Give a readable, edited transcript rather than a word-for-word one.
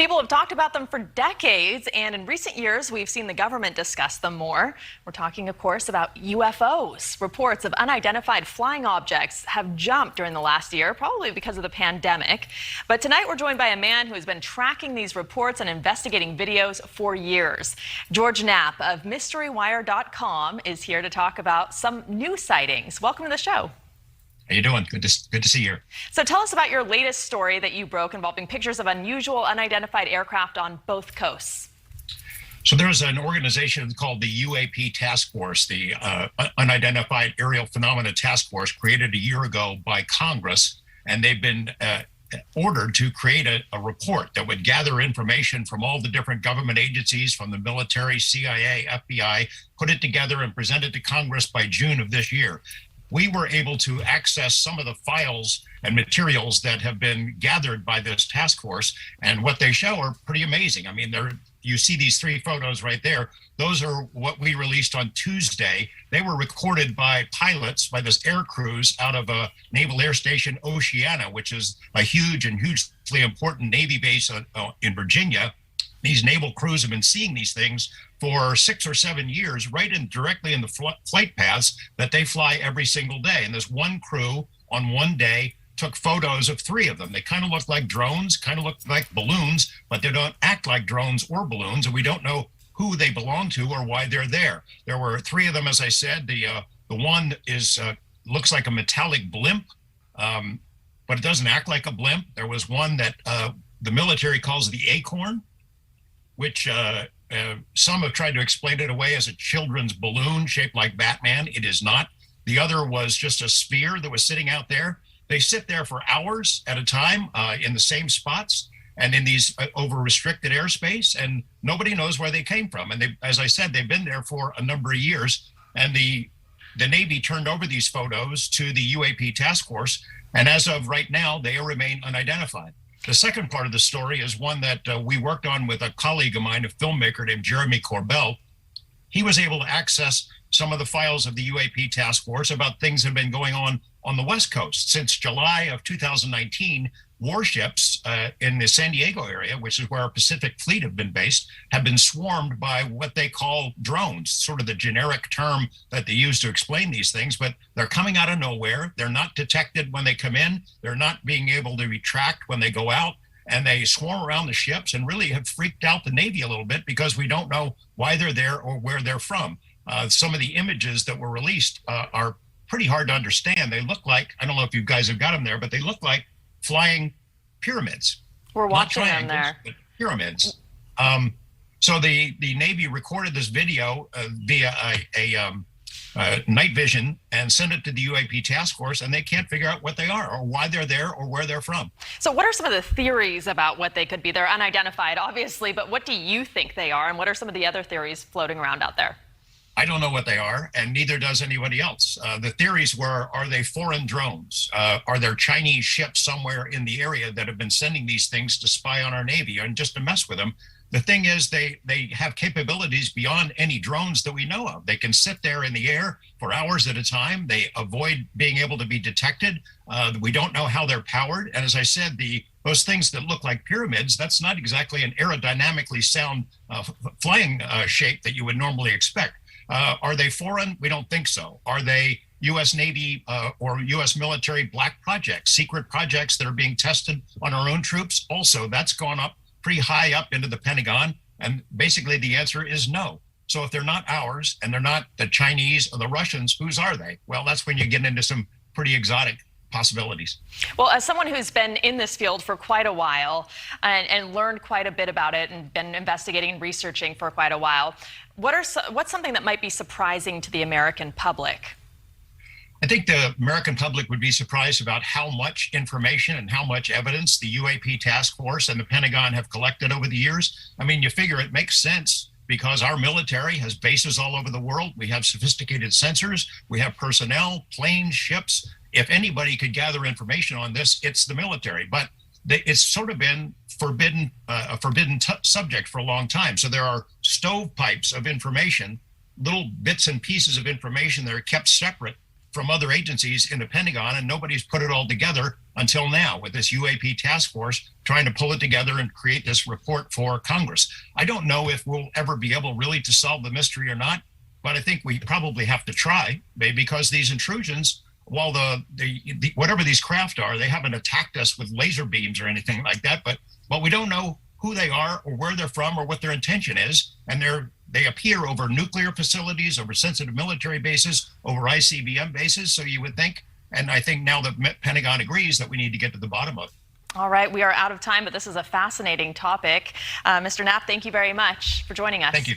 People have talked about them for decades, and in recent years, we've seen the government discuss them more. We're talking, of course, about UFOs. Reports of unidentified flying objects have jumped during the last year, probably because of the pandemic. But tonight, we're joined by a man who has been tracking these reports and investigating videos for years. George Knapp of MisteryWire.com is here to talk about some new sightings. Welcome to the show. How you doing? Good to see you. So tell us about your latest story that you broke involving pictures of unusual unidentified aircraft on both coasts. So there's an organization called the UAP Task Force, the Unidentified Aerial Phenomena Task Force, created a year ago by Congress, and they've been ordered to create a report that would gather information from all the different government agencies, from the military, CIA, FBI, put it together and present it to Congress by June of this year. We were able to access some of the files and materials that have been gathered by this task force, and what they show are pretty amazing. I mean, you see these three photos right there. Those are what we released on Tuesday. They were recorded by pilots, by this air crews out of a Naval Air Station Oceana, which is a huge and hugely important Navy base in Virginia. These naval crews have been seeing these things for 6 or 7 years, directly in the flight paths that they fly every single day. And this one crew on one day took photos of 3 of them. They kind of look like drones, kind of look like balloons, but they don't act like drones or balloons, and we don't know who they belong to or why they're there. There were 3 of them, as I said. The one looks like a metallic blimp, but it doesn't act like a blimp. There was one that the military calls the acorn, which some have tried to explain it away as a children's balloon shaped like Batman. It is not. The other was just a sphere that was sitting out there. They sit there for hours at a time in the same spots and in these over restricted airspace, and nobody knows where they came from. And as I said, they've been there for a number of years, and the Navy turned over these photos to the UAP task force, and as of right now, they remain unidentified. The second part of the story is one that we worked on with a colleague of mine, a filmmaker named Jeremy Corbell. He was able to access some of the files of the UAP task force about things that have been going on the West Coast. Since July of 2019, warships in the San Diego area, which is where our Pacific Fleet have been based, have been swarmed by what they call drones, sort of the generic term that they use to explain these things, but they're coming out of nowhere. They're not detected when they come in. They're not being able to be tracked when they go out, and they swarm around the ships and really have freaked out the Navy a little bit because we don't know why they're there or where they're from. Some of the images that were released are pretty hard to understand. They look like, I don't know if you guys have got them there, but they look like flying pyramids. We're watching them there. Pyramids. So the Navy recorded this video via a night vision and sent it to the UAP task force, and they can't figure out what they are or why they're there or where they're from. So what are some of the theories about what they could be? They're unidentified, obviously, but what do you think they are, and what are some of the other theories floating around out there? I don't know what they are, and neither does anybody else. The theories were, are they foreign drones? Are there Chinese ships somewhere in the area that have been sending these things to spy on our Navy and just to mess with them? The thing is, they have capabilities beyond any drones that we know of. They can sit there in the air for hours at a time. They avoid being able to be detected. We don't know how they're powered. And as I said, those things that look like pyramids, that's not exactly an aerodynamically sound flying shape that you would normally expect. Are they foreign? We don't think so. Are they U.S. Navy or U.S. military black projects, secret projects that are being tested on our own troops? Also, that's gone up pretty high up into the Pentagon. And basically the answer is no. So if they're not ours and they're not the Chinese or the Russians, whose are they? Well, that's when you get into some pretty exotic possibilities. Well, as someone who's been in this field for quite a while and learned quite a bit about it and been investigating and researching for quite a while, what's something that might be surprising to the American public? I think the American public would be surprised about how much information and how much evidence the UAP task force and the Pentagon have collected over the years. I mean, you figure it makes sense because our military has bases all over the world. We have sophisticated sensors. We have personnel, planes, ships. If anybody could gather information on this, it's the military. But it's sort of been a forbidden subject for a long time. So there are stovepipes of information, little bits and pieces of information that are kept separate from other agencies in the Pentagon, and nobody's put it all together until now with this UAP task force trying to pull it together and create this report for Congress. I don't know if we'll ever be able really to solve the mystery or not, but I think we probably have to try, because these intrusions, while whatever these craft are, they haven't attacked us with laser beams or anything like that, but we don't know who they are or where they're from or what their intention is. And they appear over nuclear facilities, over sensitive military bases, over ICBM bases. So you would think, and I think now the Pentagon agrees, that we need to get to the bottom of it. All right, we are out of time, but this is a fascinating topic. Mr. Knapp, thank you very much for joining us. Thank you.